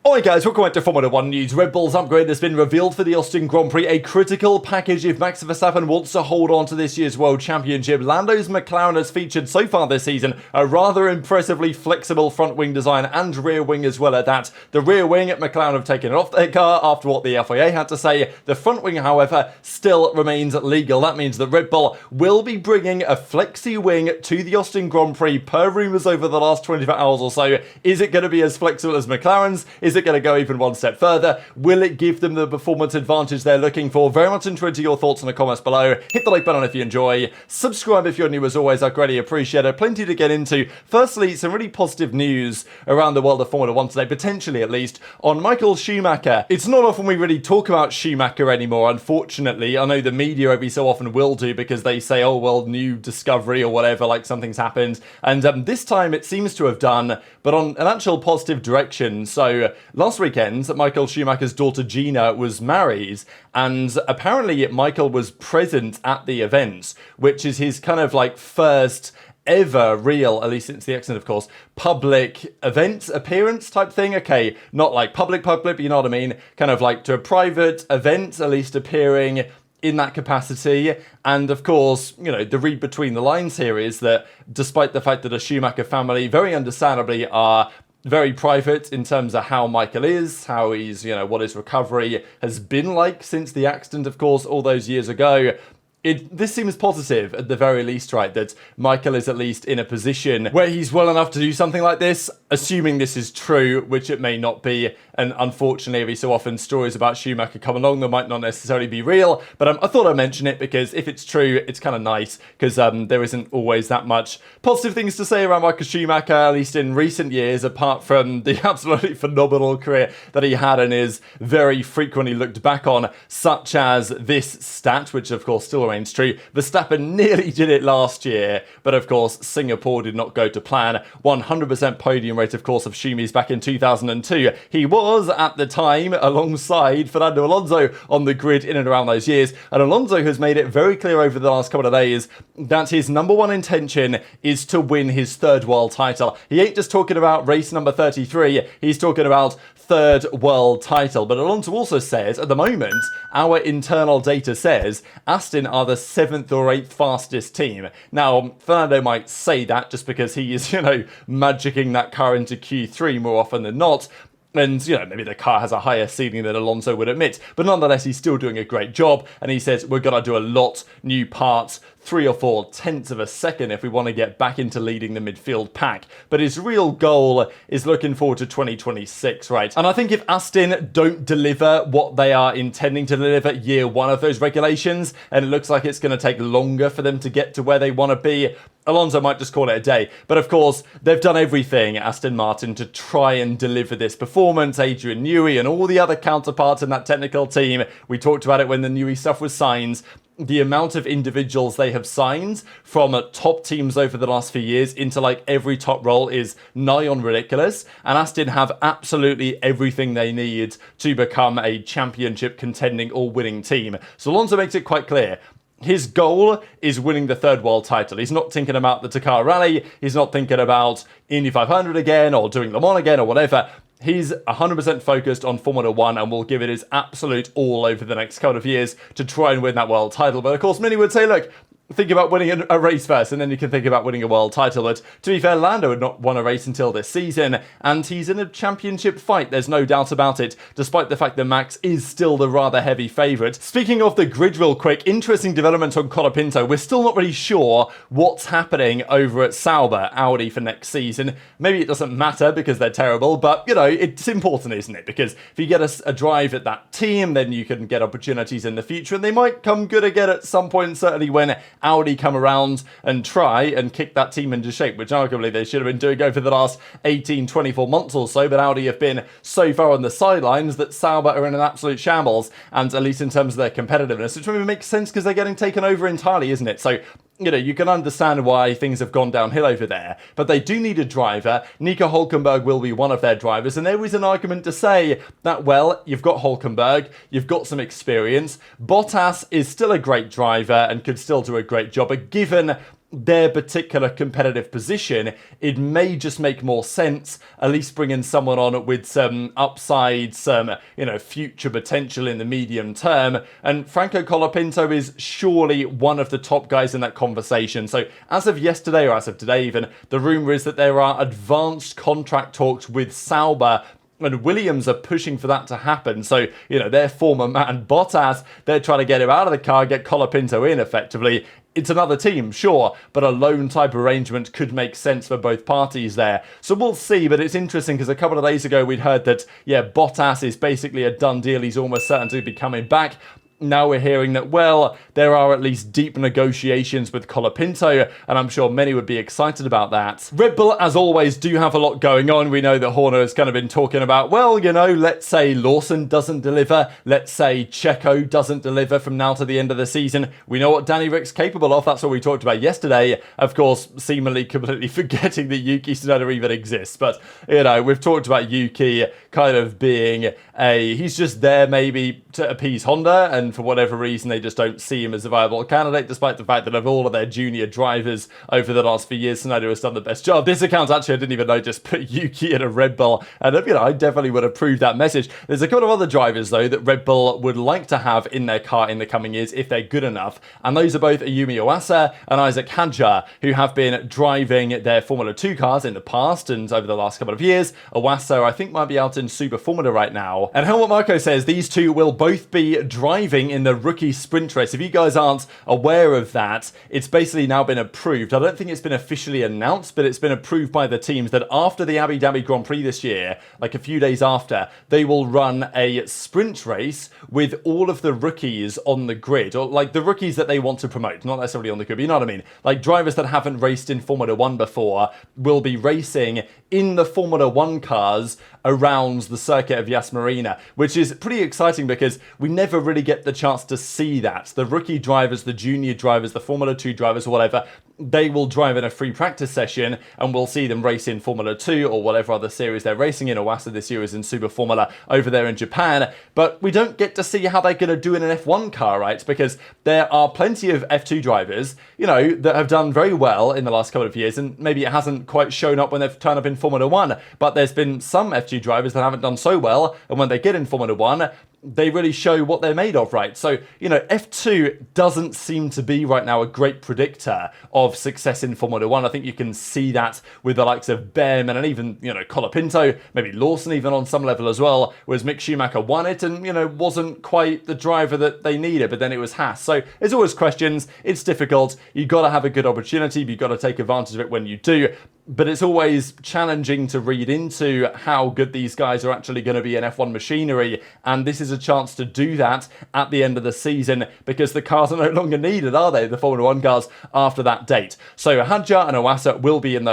Alright guys, welcome back to Formula 1 news. Red Bull's upgrade has been revealed for the Austin Grand Prix, a critical package if Max Verstappen wants to hold on to this year's World Championship. Lando's McLaren has featured so far this season a rather impressively flexible front wing design and rear wing as well at that. The rear wing at McLaren have taken it off their car after what the FIA had to say. The front wing, however, still remains legal. That means that Red Bull will be bringing a FLEXI-WING to the Austin Grand Prix per rumours over the last 24 hours or so. Is it going to be as flexible as McLaren's? Is it going to go even one step further? Will it give them the performance advantage they're looking for? Very much interested in your thoughts in the comments below. Hit the like button if you enjoy. Subscribe if you're new as always. I greatly appreciate it. Plenty to get into. Firstly, some really positive news around the world of Formula 1 today, potentially at least, on Michael Schumacher. It's not often we really talk about Schumacher anymore, unfortunately. I know the media every so often will do because they say, oh, well, new discovery or whatever, like something's happened. And this time it seems to have done, but on an actual positive direction. So last weekend, Michael Schumacher's daughter Gina was married, and apparently Michael was present at the event, which is his kind of like first ever real, at least since the accident of course, public event appearance type thing. Okay, not like public, but you know what I mean? Kind of like to a private event, at least appearing in that capacity. And of course, you know, the read between the lines here is that despite the fact that the Schumacher family very understandably are very private in terms of how Michael is, how he's, you know, what his recovery has been like since the accident, of course, all those years ago. This seems positive at the very least, right? That Michael is at least in a position where he's well enough to do something like this, assuming this is true, which it may not be. And unfortunately, every so often stories about Schumacher come along that might not necessarily be real. But I thought I'd mention it because if it's true, it's kind of nice because there isn't always that much positive things to say around Michael Schumacher, at least in recent years, apart from the absolutely phenomenal career that he had and is very frequently looked back on, such as this stat, which of course still remains true. Verstappen nearly did it last year, but of course Singapore did not go to plan. 100% podium rate, of course, of Schumi's back in 2002. He was, at the time, alongside Fernando Alonso on the grid in and around those years, and Alonso has made it very clear over the last couple of days that his number one intention is to win his third world title. He ain't just talking about race number 33, he's talking about third world title. But Alonso also says, at the moment, our internal data says Aston are the 7th or 8th fastest team. Now, Fernando might say that just because he is, you know, magicking that car into Q3 more often than not. And, you know, maybe the car has a higher ceiling than Alonso would admit. But nonetheless, he's still doing a great job. And he says, we're going to do a lot new parts, 3 or 4 tenths of a second if we want to get back into leading the midfield pack. But his real goal is looking forward to 2026, right? And I think if Aston don't deliver what they are intending to deliver year one of those regulations, and it looks like it's going to take longer for them to get to where they want to be, Alonso might just call it a day. But of course, they've done everything, Aston Martin, to try and deliver this performance. Adrian Newey and all the other counterparts in that technical team. We talked about it when the Newey stuff was signed. The amount of individuals they have signed from top teams over the last few years into like every top role is nigh on ridiculous. And Aston have absolutely everything they need to become a championship contending or winning team. So Alonso makes it quite clear. His goal is winning the third world title. He's not thinking about the Dakar Rally. He's not thinking about Indy 500 again or doing Le Mans again or whatever. He's 100% focused on Formula 1 and will give it his absolute all over the next couple of years to try and win that world title. But of course, many would say, look, think about winning a race first and then you can think about winning a world title. But to be fair, Lando had not won a race until this season and he's in a championship fight, there's no doubt about it, despite the fact that Max is still the rather heavy favourite. Speaking of the grid real quick, interesting development on Colapinto. We're still not really sure what's happening over at Sauber, Audi, for next season. Maybe it doesn't matter because they're terrible, but you know, it's important, isn't it? Because if you get a drive at that team, then you can get opportunities in the future and they might come good again at some point, certainly when Audi come around and try and kick that team into shape, which arguably they should have been doing over the last 18, 24 months or so, but Audi have been so far on the sidelines that Sauber are in an absolute shambles, and at least in terms of their competitiveness, which maybe makes sense because they're getting taken over entirely, isn't it? So, you know, you can understand why things have gone downhill over there, but they do need a driver. Nico Hülkenberg will be one of their drivers, and there is an argument to say that, well, you've got Hülkenberg, you've got some experience, Bottas is still a great driver and could still do a great job, but given their particular competitive position, it may just make more sense, at least bringing someone on with some upside, some, future potential in the medium term. And Franco Colapinto is surely one of the top guys in that conversation. So as of yesterday, or as of today even, the rumour is that there are advanced contract talks with Sauber, and Williams are pushing for that to happen. So, their former man Bottas, they're trying to get him out of the car, get Colapinto in effectively. It's another team, sure, but a loan type arrangement could make sense for both parties there. So we'll see, but it's interesting because a couple of days ago we'd heard that, Bottas is basically a done deal. He's almost certain to be coming back. Now we're hearing that, well, there are at least deep negotiations with Colapinto, and I'm sure many would be excited about that. Red Bull, as always, do have a lot going on. We know that Horner has kind of been talking about, well, let's say Lawson doesn't deliver. Let's say Checo doesn't deliver from now to the end of the season. We know what Danny Rick's capable of. That's what we talked about yesterday. Of course, seemingly completely forgetting that Yuki Tsunoda even exists. But, we've talked about Yuki kind of being he's just there maybe to appease Honda, and for whatever reason they just don't see him as a viable candidate, despite the fact that of all of their junior drivers over the last few years, Tsunoda has done the best job. This account, actually, I didn't even know, just put Yuki in a Red Bull, and I definitely would approve that message. There's a couple of other drivers, though, that Red Bull would like to have in their car in the coming years if they're good enough, and those are both Ayumi Iwasa and Isaac Hadjar, who have been driving their Formula 2 cars in the past and over the last couple of years. Iwasa, I think, might be out in Super Formula right now, and Helmut Marko says these two will both be driving in the rookie sprint race. If you guys aren't aware of that, it's basically now been approved. I don't think it's been officially announced, but it's been approved by the teams that after the Abu Dhabi Grand Prix this year, like a few days after, they will run a sprint race with all of the rookies on the grid, or like the rookies that they want to promote, not necessarily on the grid, but you know what I mean? Like drivers that haven't raced in Formula 1 before will be racing in the Formula 1 cars around the circuit of Yas Marina, which is pretty exciting because we never really get the chance to see that. The rookie drivers, the junior drivers, the Formula 2 drivers or whatever, they will drive in a free practice session and we'll see them race in Formula 2 or whatever other series they're racing in. Iwasa this year is in Super Formula over there in Japan, but we don't get to see how they're going to do in an F1 car, right? Because there are plenty of F2 drivers, that have done very well in the last couple of years, and maybe it hasn't quite shown up when they've turned up in Formula 1, but there's been some F2 drivers that haven't done so well, and when they get in Formula 1, they really show what they're made of, right? So, F2 doesn't seem to be right now a great predictor of success in Formula 1. I think you can see that with the likes of Behm and even, Colapinto, maybe Lawson even on some level as well, whereas Mick Schumacher won it and, wasn't quite the driver that they needed, but then it was Haas. So there's always questions. It's difficult. You've got to have a good opportunity. You've got to take advantage of it when you do. But it's always challenging to read into how good these guys are actually going to be in F1 machinery, and this is a chance to do that at the end of the season because the cars are no longer needed, are they? The Formula 1 cars after that date. So Hadjar and Iwasa will be in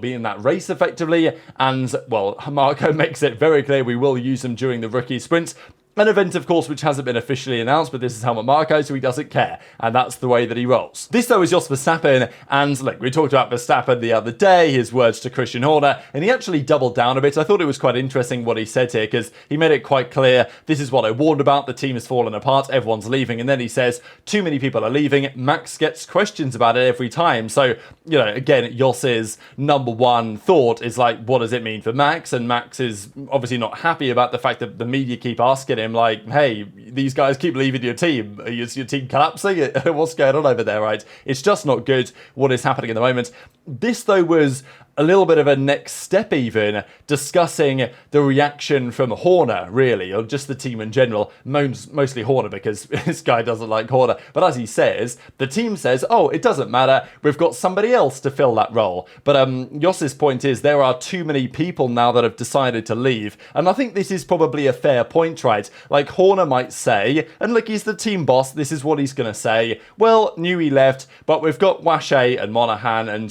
be in that race effectively, and, Marco makes it very clear we will use them during the rookie sprints. An event, of course, which hasn't been officially announced, but this is Helmut Marko, so he doesn't care. And that's the way that he rolls. This, though, is Jos Verstappen. And look, we talked about Verstappen the other day, his words to Christian Horner, and he actually doubled down a bit. I thought it was quite interesting what he said here, because he made it quite clear, this is what I warned about, the team has fallen apart, everyone's leaving. And then he says, too many people are leaving. Max gets questions about it every time. So, again, Jos's number one thought is like, what does it mean for Max? And Max is obviously not happy about the fact that the media keep asking him, like, hey, these guys keep leaving your team. Is your team collapsing? What's going on over there, right? It's just not good what is happening at the moment. This, though, was a little bit of a next step even, discussing the reaction from Horner, really, or just the team in general, mostly Horner, because this guy doesn't like Horner. But as he says, the team says, oh, it doesn't matter, we've got somebody else to fill that role. But Jos's point is there are too many people now that have decided to leave, and I think this is probably a fair point, right? Like, Horner might say, and look, he's the team boss, this is what he's going to say, well, Newey left, but we've got Washe and Monahan and,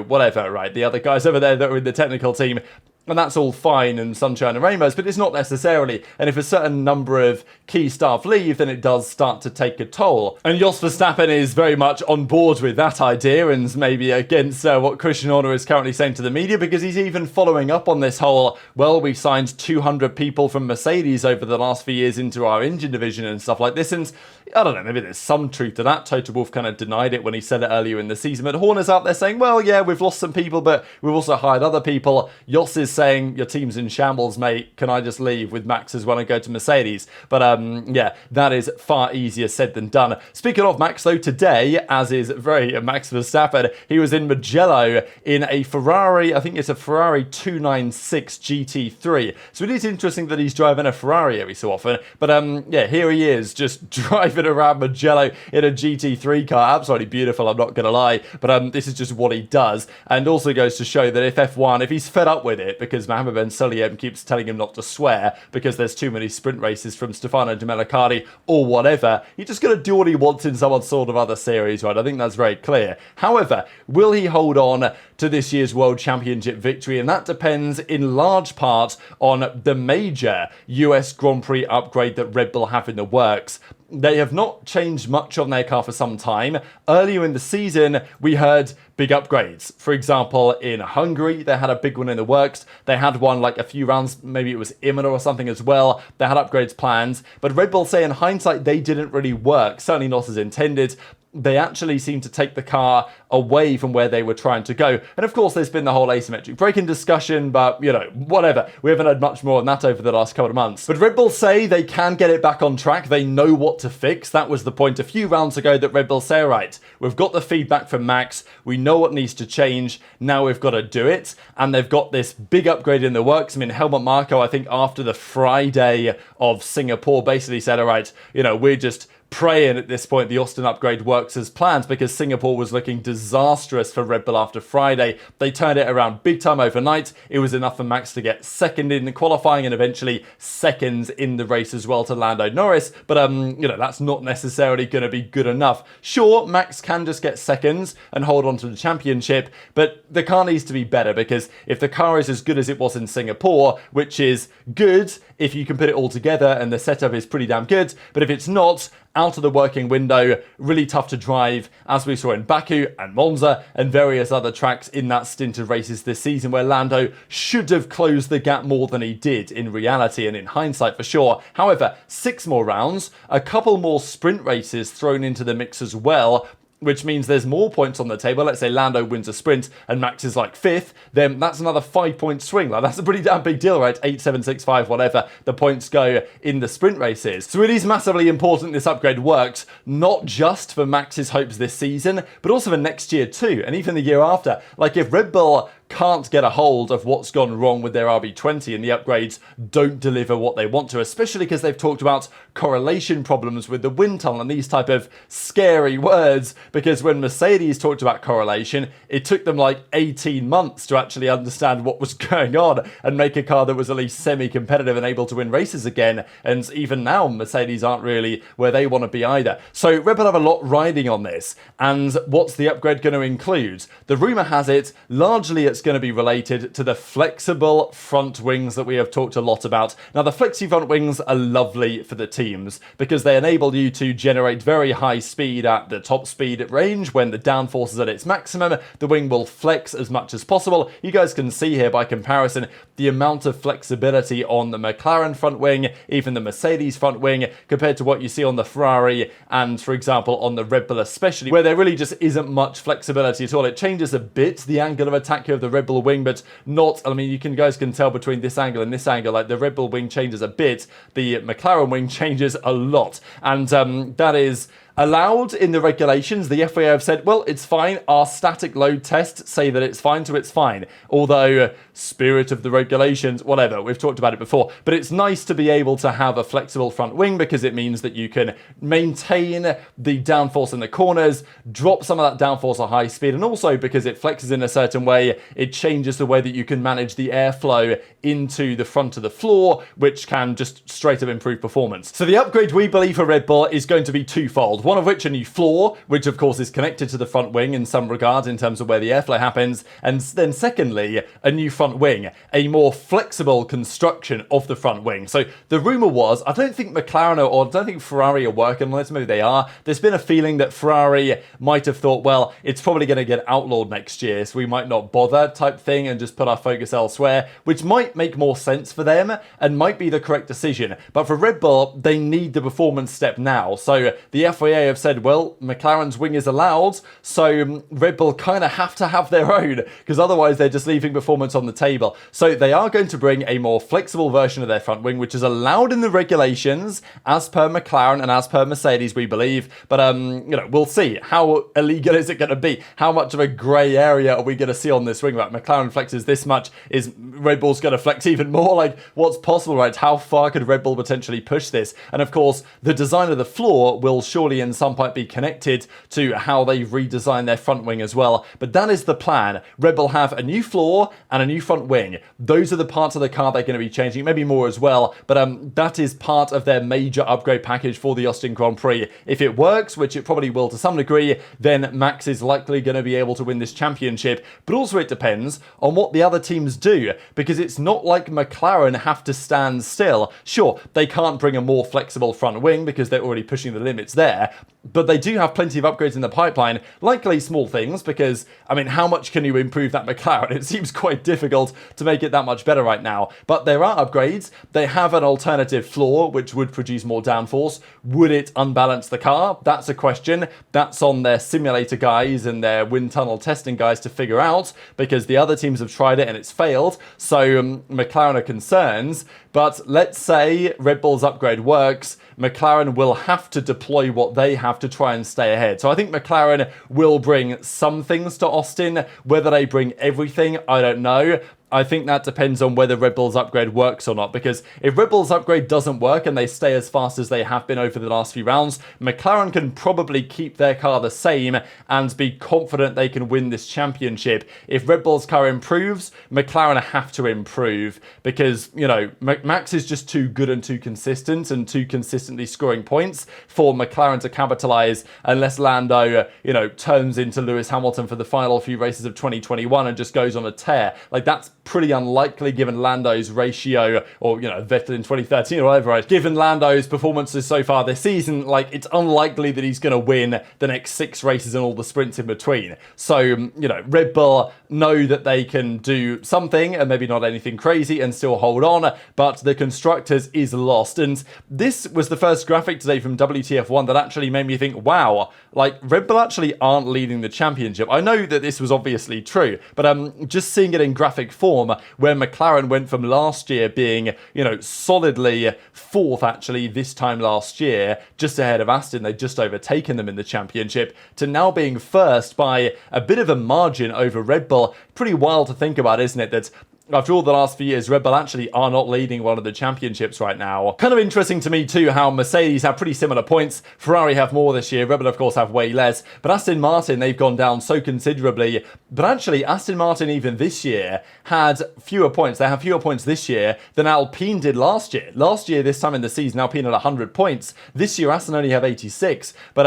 whatever, right? The other guys over there that are in the technical team. And that's all fine and sunshine and rainbows, but it's not necessarily. And if a certain number of key staff leave, then it does start to take a toll. And Jos Verstappen is very much on board with that idea and maybe against what Christian Horner is currently saying to the media, because he's even following up on this whole, well, we've signed 200 people from Mercedes over the last few years into our engine division and stuff like this. And I don't know, maybe there's some truth to that. Toto Wolff kind of denied it when he said it earlier in the season. But Horner's out there saying, well, yeah, we've lost some people, but we've also hired other people. Jos is saying, your team's in shambles, mate. Can I just leave with Max as well and go to Mercedes? But yeah, that is far easier said than done. Speaking of Max, though, today, as is very Max Verstappen, he was in Mugello in a Ferrari, I think it's a Ferrari 296 GT3. So it is interesting that he's driving a Ferrari every so often. But yeah, here he is, just driving around Mugello in a GT3 car. Absolutely beautiful, I'm not going to lie. But this is just what he does. And also goes to show that if F1, if he's fed up with it, because Mohammed Ben Sulayem keeps telling him not to swear because there's too many sprint races from Stefano Domenicali or whatever, he's just going to do what he wants in some sort of other series, right? I think that's very clear. However, will he hold on to this year's World Championship victory? And that depends in large part on the major US Grand Prix upgrade that Red Bull have in the works. They have not changed much on their car for some time. Earlier in the season, we heard big upgrades. For example, in Hungary, they had a big one in the works. They had one like a few rounds, maybe it was Imola or something as well. They had upgrades planned. But Red Bull say in hindsight, they didn't really work. Certainly not as intended. They actually seem to take the car away from where they were trying to go. And of course, there's been the whole asymmetric braking discussion, but, you know, whatever. We haven't had much more on that over the last couple of months. But Red Bull say they can get it back on track. They know what to fix. That was the point a few rounds ago that Red Bull say, all right, we've got the feedback from Max. We know what needs to change. Now we've got to do it. And they've got this big upgrade in the works. I mean, Helmut Marko, I think after the Friday of Singapore, basically said, all right, you know, we're just praying at this point the Austin upgrade works as planned, because Singapore was looking disastrous for Red Bull after Friday. They turned it around big time overnight. It was enough for Max to get second in the qualifying and eventually seconds in the race as well to Lando Norris. But, you know, that's not necessarily going to be good enough. Sure, Max can just get seconds and hold on to the championship, but the car needs to be better, because if the car is as good as it was in Singapore, which is good if you can put it all together and the setup is pretty damn good, but if it's not, out of the working window, really tough to drive, as we saw in Baku and Monza and various other tracks in that stint of races this season, where Lando should have closed the gap more than he did in reality and in hindsight for sure. However, 6 more rounds, a couple more sprint races thrown into the mix as well, which means there's more points on the table. Let's say Lando wins a sprint and Max is like 5th, then that's another 5-point swing. Like, that's a pretty damn big deal, right? 8, 7, 6, 5, whatever the points go in the sprint races. So it is massively important this upgrade works, not just for Max's hopes this season, but also for next year too, and even the year after. Like, if Red Bull can't get a hold of what's gone wrong with their RB20 and the upgrades don't deliver what they want to, especially because they've talked about correlation problems with the wind tunnel and these type of scary words, because when Mercedes talked about correlation, it took them like 18 months to actually understand what was going on and make a car that was at least semi-competitive and able to win races again. And even now, Mercedes aren't really where they want to be either. So Red Bull have a lot riding on this. And what's the upgrade going to include? The rumour has it, largely it's going to be related to the flexible front wings that we have talked a lot about. Now, the flexi front wings are lovely for the teams because they enable you to generate very high speed at the top speed range. When the downforce is at its maximum, the wing will flex as much as possible. You guys can see here by comparison the amount of flexibility on the McLaren front wing, even the Mercedes front wing, compared to what you see on the Ferrari and, for example, on the Red Bull especially, where there really just isn't much flexibility at all. It changes a bit the angle of attack here of the Red Bull wing, but not, I mean, you guys can tell between this angle and this angle, like the Red Bull wing changes a bit, the McLaren wing changes a lot, and that is allowed in the regulations. The FIA have said, well, it's fine. Our static load tests say that it's fine, so it's fine. Although, spirit of the regulations, whatever, we've talked about it before. But it's nice to be able to have a flexible front wing because it means that you can maintain the downforce in the corners, drop some of that downforce at high speed, and also because it flexes in a certain way, it changes the way that you can manage the airflow into the front of the floor, which can just straight up improve performance. So the upgrade we believe for Red Bull is going to be twofold. one of which a new floor, which of course is connected to the front wing in some regard in terms of where the airflow happens, and then secondly, a new front wing, a more flexible construction of the front wing. So the rumour was, I don't think McLaren or I don't think Ferrari are working on this, maybe they are. There's been a feeling that Ferrari might have thought, well, it's probably going to get outlawed next year, so we might not bother type thing and just put our focus elsewhere, which might make more sense for them and might be the correct decision. But for Red Bull, they need the performance step now. So the FIA have said, well, McLaren's wing is allowed, so Red Bull kind of have to have their own, because otherwise they're just leaving performance on the table. So they are going to bring a more flexible version of their front wing, which is allowed in the regulations as per McLaren and as per Mercedes, we believe. But we'll see. How illegal is it going to be? How much of a grey area are we going to see on this wing? Right, McLaren flexes this much. Is Red Bull's going to flex even more? Like, what's possible, right? How far could Red Bull potentially push this? And of course, the design of the floor will surely in some point be connected to how they redesign their front wing as well. But that is the plan. Red Bull have a new floor and a new front wing. Those are the parts of the car they're going to be changing, maybe more as well. But that is part of their major upgrade package for the Austin Grand Prix. If it works, which it probably will to some degree, then Max is likely going to be able to win this championship. But also it depends on what the other teams do, because it's not like McLaren have to stand still. Sure, they can't bring a more flexible front wing because they're already pushing the limits there, but they do have plenty of upgrades in the pipeline, likely small things, because, I mean, how much can you improve that McLaren? It seems quite difficult to make it that much better right now. But there are upgrades. They have an alternative floor, which would produce more downforce. Would it unbalance the car? That's a question. That's on their simulator guys and their wind tunnel testing guys to figure out, because the other teams have tried it and it's failed. So McLaren are concerned. But let's say Red Bull's upgrade works, McLaren will have to deploy what they have to try and stay ahead. So I think McLaren will bring some things to Austin. Whether they bring everything, I don't know. I think that depends on whether Red Bull's upgrade works or not, because if Red Bull's upgrade doesn't work and they stay as fast as they have been over the last few rounds, McLaren can probably keep their car the same and be confident they can win this championship. If Red Bull's car improves, McLaren have to improve, because, you know, Max is just too good and too consistent and too consistently scoring points for McLaren to capitalise, unless Lando, turns into Lewis Hamilton for the final few races of 2021 and just goes on a tear. Like, that's pretty unlikely given Lando's ratio, or, Vettel in 2013 or whatever, right? Given Lando's performances so far this season, like, it's unlikely that he's going to win the next 6 races and all the sprints in between. So, Red Bull know that they can do something, and maybe not anything crazy, and still hold on, but the Constructors is lost. And this was the first graphic today from WTF1 that actually made me think, wow, like, Red Bull actually aren't leading the championship. I know that this was obviously true, but just seeing it in graphic form, where McLaren went from last year being, solidly 4th actually this time last year, just ahead of Aston, they'd just overtaken them in the championship, to now being first by a bit of a margin over Red Bull. Pretty wild to think about, isn't it, that after all the last few years, Red Bull actually are not leading one of the championships right now. Kind of interesting to me too how Mercedes have pretty similar points. Ferrari have more this year. Red Bull, of course, have way less. But Aston Martin, they've gone down so considerably. But actually, Aston Martin even this year had fewer points. They have fewer points this year than Alpine did last year. Last year, this time in the season, Alpine had 100 points. This year, Aston only have 86. But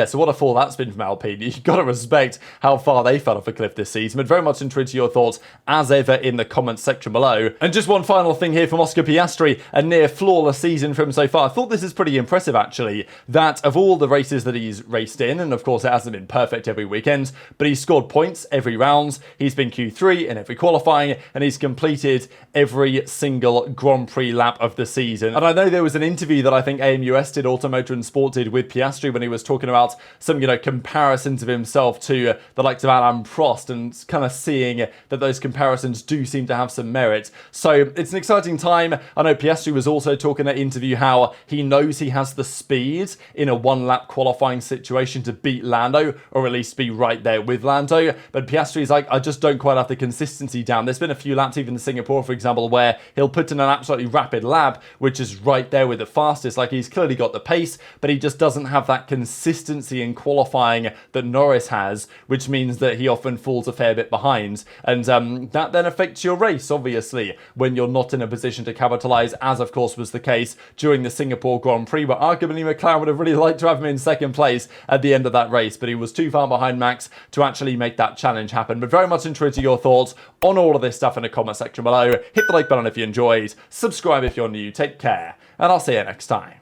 so what a fall that's been from Alpine. You've got to respect how far they fell off a cliff this season. But very much intrigued to your thoughts, as ever, in the comments section below. And just one final thing here from Oscar Piastri, a near flawless season from him so far. I thought this is pretty impressive actually, that of all the races that he's raced in, and of course it hasn't been perfect every weekend, but he's scored points every round, he's been Q3 in every qualifying, and he's completed every single Grand Prix lap of the season. And I know there was an interview that I think AMUS did, Automotor and Sport did, with Piastri when he was talking about some, comparisons of himself to the likes of Alain Prost, and kind of seeing that those comparisons do seem to have some merit. So it's an exciting time. I know Piastri was also talking in that interview how he knows he has the speed in a one-lap qualifying situation to beat Lando, or at least be right there with Lando. But Piastri's like, I just don't quite have the consistency down. There's been a few laps, even in Singapore, for example, where he'll put in an absolutely rapid lap, which is right there with the fastest. Like, he's clearly got the pace, but he just doesn't have that consistency in qualifying that Norris has, which means that he often falls a fair bit behind. And that then affects your race, obviously, when you're not in a position to capitalise, as of course was the case during the Singapore Grand Prix, where arguably McLaren would have really liked to have him in second place at the end of that race, but he was too far behind Max to actually make that challenge happen. But very much interested to your thoughts on all of this stuff in the comment section below. Hit the like button if you enjoyed, subscribe if you're new, take care, and I'll see you next time.